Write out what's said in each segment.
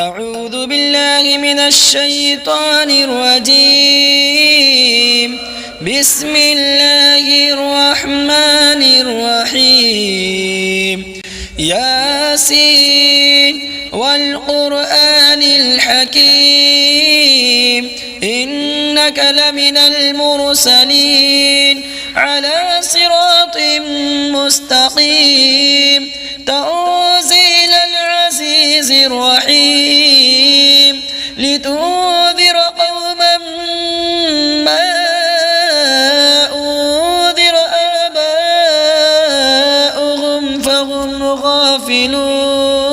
أعوذ بالله من الشيطان الرجيم. بسم الله الرحمن الرحيم. ياسين والقرآن الحكيم إنك لمن المرسلين على صراط مستقيم تنزيل العزيز الرحيم لتنذر قوما ما أنذر آباؤهم فهم غافلون.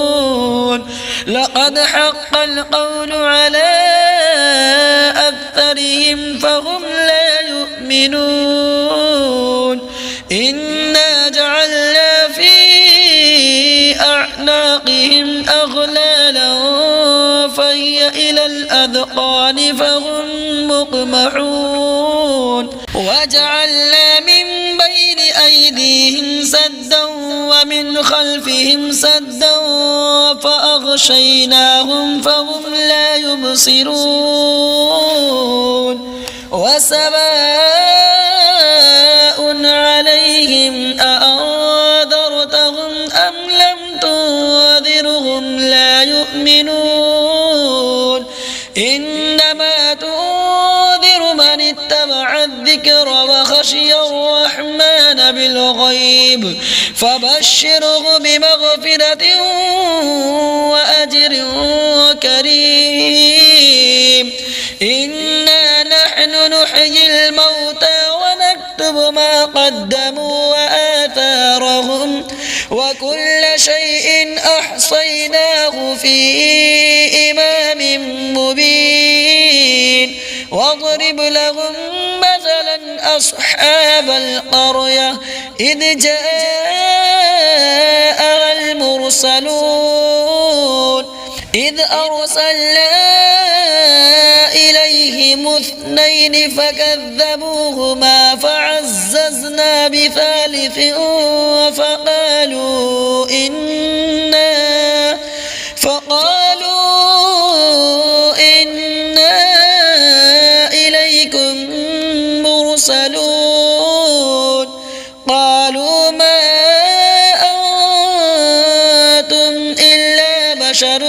لقد حق القول على أكثرهم فهم لا يؤمنون. إنا جعلنا في أعناقهم أغلالا فهي إلى الأذقان فهم مقمحون. وجعلنا من بين أيديهم سدا ومن خلفهم سدا فأغشيناهم فهم لا يبصرون. وسواء عليهم أأنذرتهم أم لم تنذرهم لا يؤمنون. إنما تنذر من اتبع الذكر وخشي الرحمن بالغيب فبشره بمغفرة وأجر كريم. إنا نحن نحيي الموتى ونكتب ما قدموا وآثارهم وكل شيء أحصيناه في إمام مبين. واضرب لهم مثلا أصحاب القرية إذ جاءها المرسلون إذ أرسلنا إليهم اثنين فكذبوهما فعززنا بثالث فقالوا إنا إليكم مرسلون. قالوا ما أنتم إلا بشر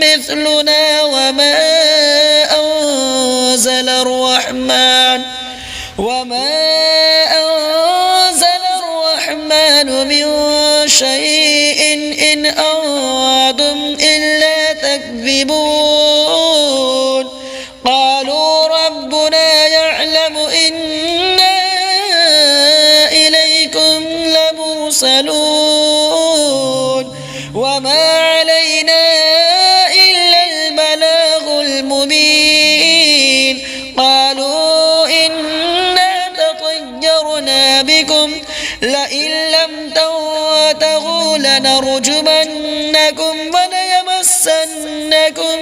مثلنا وما أنزل الرحمن من شيء إن أنتم إلا تكذبون. قالوا ربنا يعلم إنا إليكم لمرسلون وما علينا إلا البلاغ المبين. قالوا إنا تطيرنا بكم لئن لم تنتهوا لنرجمنكم وليمسنكم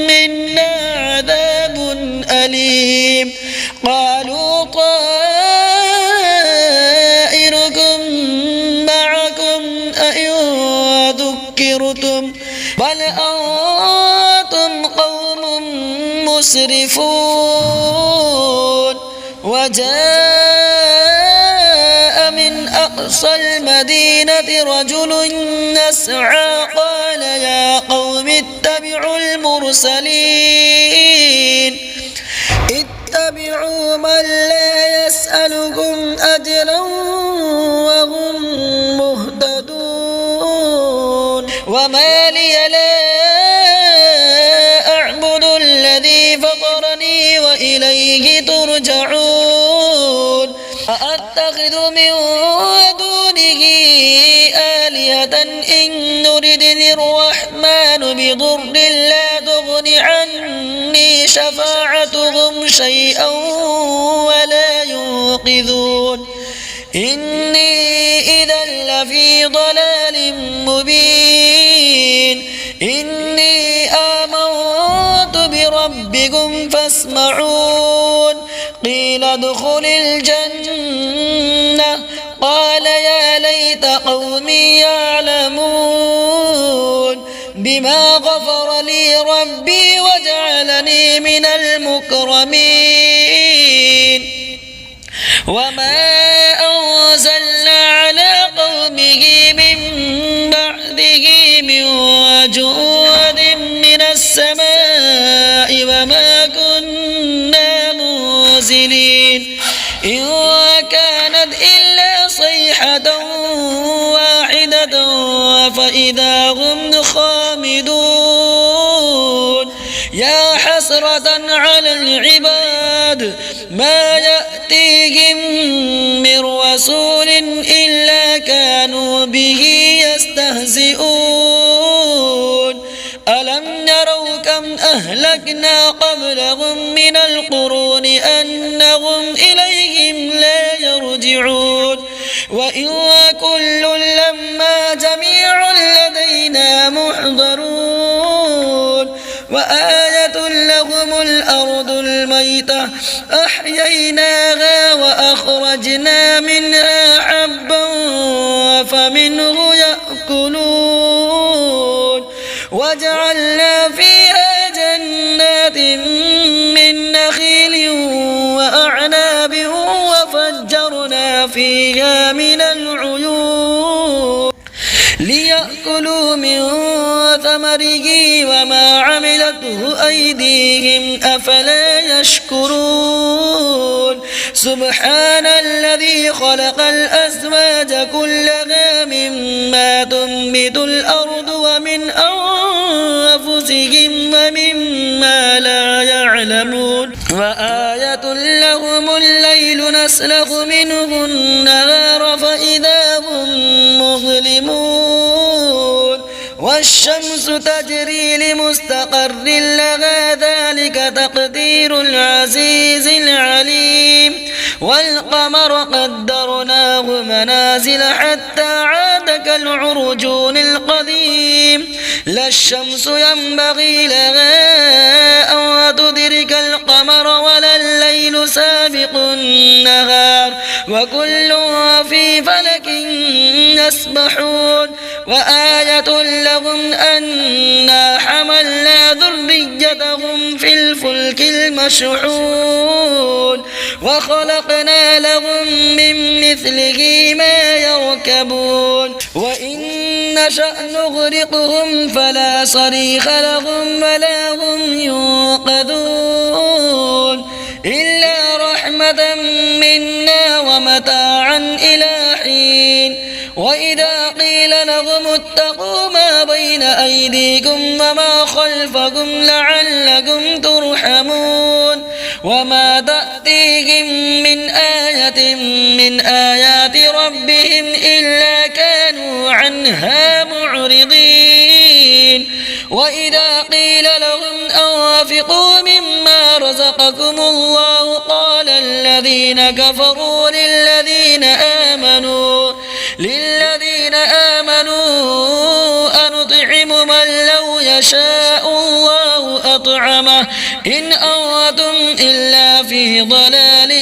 منا عذاب أليم. قالوا طائركم معكم أئن ذكرتم بل أنتم قوم مسرفون. وجاء من أقصى المدينة رجل يسعى قال يا قوم اتبعوا المرسلين اتبعوا من لا يسألكم أجرا وهم مهتدون. وما لي لا أعبد الذي فطرني وإليه ترجعون. أأتخذ من دونه آلهة إن يردني الرحمن بضر لا تغن عني شفاعتهم شيئا ولا ينقذون. إني إذا لفي ضلال مبين. إني آمنت بربكم فاسمعون. قيل ادخل الجنة قال يا ليت قومي يعلمون. بما غفر لي ربي وجعلني من المكرمين وما أنزلنا على قومه من بعده من جود من السماء وما كنا منزلين إن كانت إلا صيحة واحدة فإذا هم خامدون يا حسرة على العباد ما يأتيهم من رسول إلا كانوا به يستهزئون ألم يروا كم أهلكنا قبلهم من القرون أنهم إليهم لا يرجعون وإن كل لما جميع لدينا محضرون وآية لهم الأرض الميتة أحييناها وأخرجنا منها حبا فمنه يأكلون وجعلنا فيها جنات من نخيل وأعناب وفجرنا فيها من العيون ليأكلوا من ثمره وما عملته أيديهم أفلا يشكرون سبحان الذي خلق الأزواج كلها مما تنبت الأرض ومن أنفسهم ومما لا يعلمون وآية لهم الليل نسلخ منه النهار فإذا هم مظلمون والشمس تجري لمستقر لها ذلك تقدير العزيز العليم والقمر قدرناه منازل حتى عاد كالعرجون القديم لا الشمس ينبغي لها أن تدرك القمر ولا الليل سابق النهار وكل في فلك يسبحون وآية لهم أنا حملنا ذريتهم في الفلك المشحون وخلقنا لهم من مثله ما يركبون وإن نشأ نغرقهم فلا صريخ لهم ولا هم ينقذون إلا رحمة منا ومتاعا إلى حين وإذا قيل لهم اتقوا ما بين أيديكم وما خلفكم لعلكم ترحمون وما تأتيهم من آية من آيات ربهم إلا كانوا عنها معرضين وإذا قيل لهم أنفقوا مما رزقكم الله قال الذين كفروا للذين آمنوا أنطعم من لو يشاء الله أطعمه إن أنتم إلا في ضلال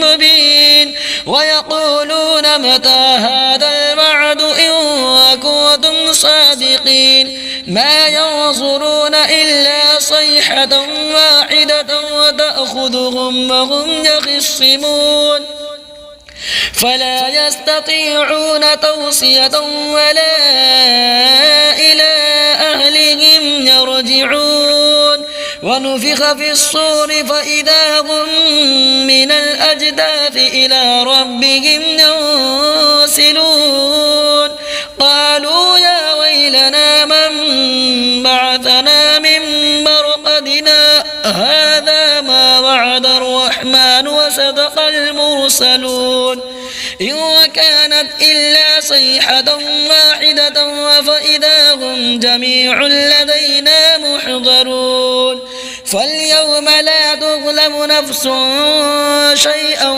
مبين ويقولون متى هذا الوعد إن كنتم صادقين ما ينظرون إلا صيحة واحدة وتأخذهم وهم يخصمون فلا يستطيعون توصية ولا إلى أهلهم يرجعون ونفخ في الصور فإذا هم من الأجداث إلى ربهم ينسلون قالوا يا ويلنا من بعثنا من مرقدنا هذا ما وعد الرحمن وصدق المرسلون إن كانت إلا صيحة واحدة فإذا هم جميع لدينا محضرون فاليوم لا تظلم نفس شيئا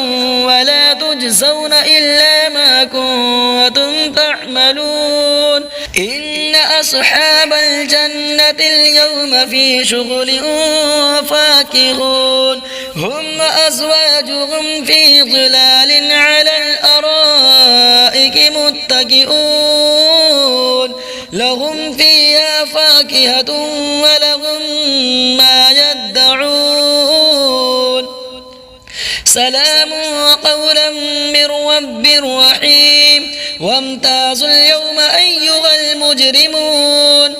ولا تجزون إلا ما كنتم تعملون إن أصحاب الجنة اليوم في شغل فاكهون هم وأزواجهم في ظلال على الأرائك متكئون لهم فيها فاكهة ولهم ما يدعون سلام قولا من رب رحيم وامتازوا اليوم أيها المجرمون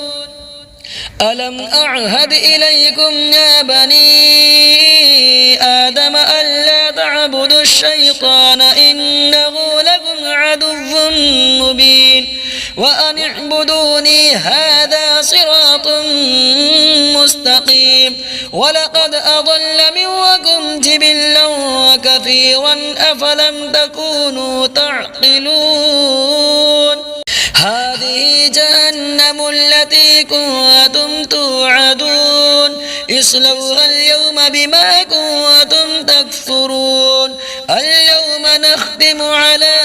ألم أعهد إليكم يا بني آدم ألا تعبدوا الشيطان إنه لكم عدو مبين وأن اعبدوني هذا صراط مستقيم ولقد أضل منكم جبلا كثيرا أفلم تكونوا تعقلون هذه جهنم التي كنتم توعدون اصلوها اليوم بما كنتم تكفرون اليوم نختم على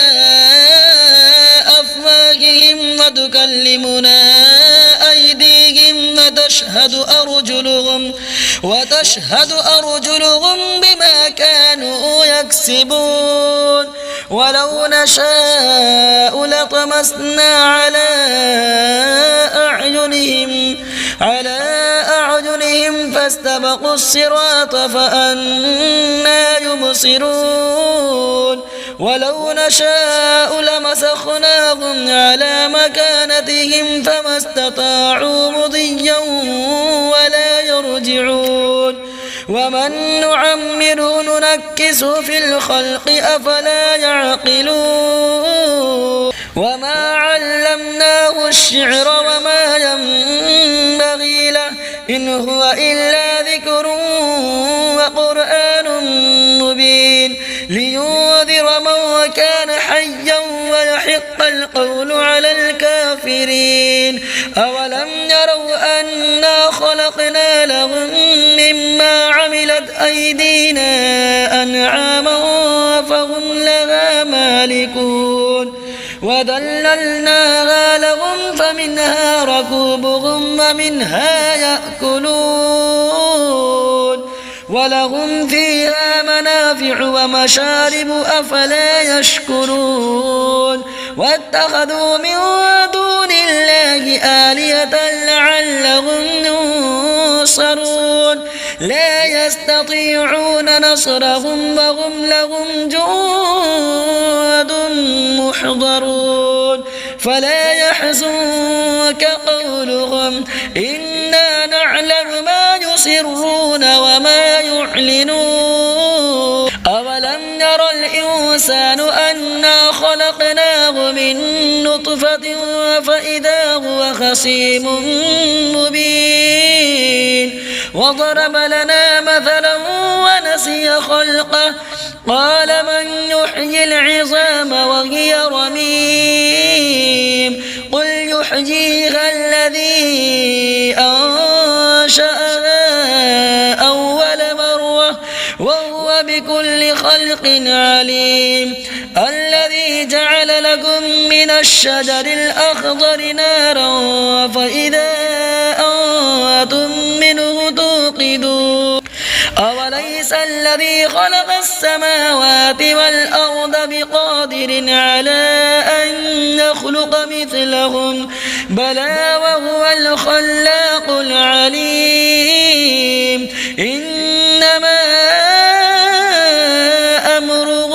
أفواههم وتكلمنا أيديهم وتشهد أرجلهم بما كانوا يكسبون ولو نشاء لطمسنا على أعينهم فاستبقوا الصراط فأنى يبصرون ولو نشاء لمسخناهم على مكانتهم فما استطاعوا مضيا ولا يرجعون ومن نعمره ننكسه في الخلق أفلا يعقلون وما علمناه الشعر وما ينبغي له إن هو إلا ذكر وقرآن مبين لينذر من كان حيا ويحق القول على الكافرين أولم يروا أنا خلقنا لهم مما عملت أيدينا أنعاما فهم لها مالكون وذللناها لهم فمنها ركوبهم ومنها يأكلون ولهم فيها منافع ومشارب أفلا يشكرون واتخذوا من دون الله آلهة لعلهم ينصرون لا يستطيعون نصرهم وهم لهم جند محضرون فلا يحزنك قولهم إنا نعلم ما يسرون وما يعلنون أولم ير الإنسان أنا خلقناه من نطفة فإذا هو خصيم مبين وضرب لنا مثلا ونسي خلقه قال من يحيي العظام وهي رميم قل يحييها الذي أنشأها أول مرة وهو بكل خلق عليم الذي جعل لكم من الشجر الأخضر نارا فإذا أنتم منه توقدون أوليس الذي خلق السماوات والأرض بقادر على أن يخلق مثلهم بلى وهو الخلاق العليم إنما أمره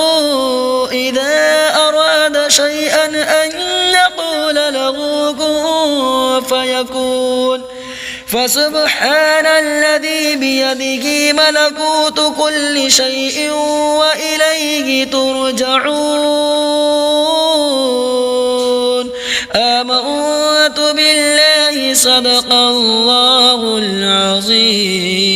إذا أراد شيئا أن يقول له كن فيكون فسبحان الذي بيده ملكوت كل شيء وإليه ترجعون آمنت بالله صدق الله العظيم.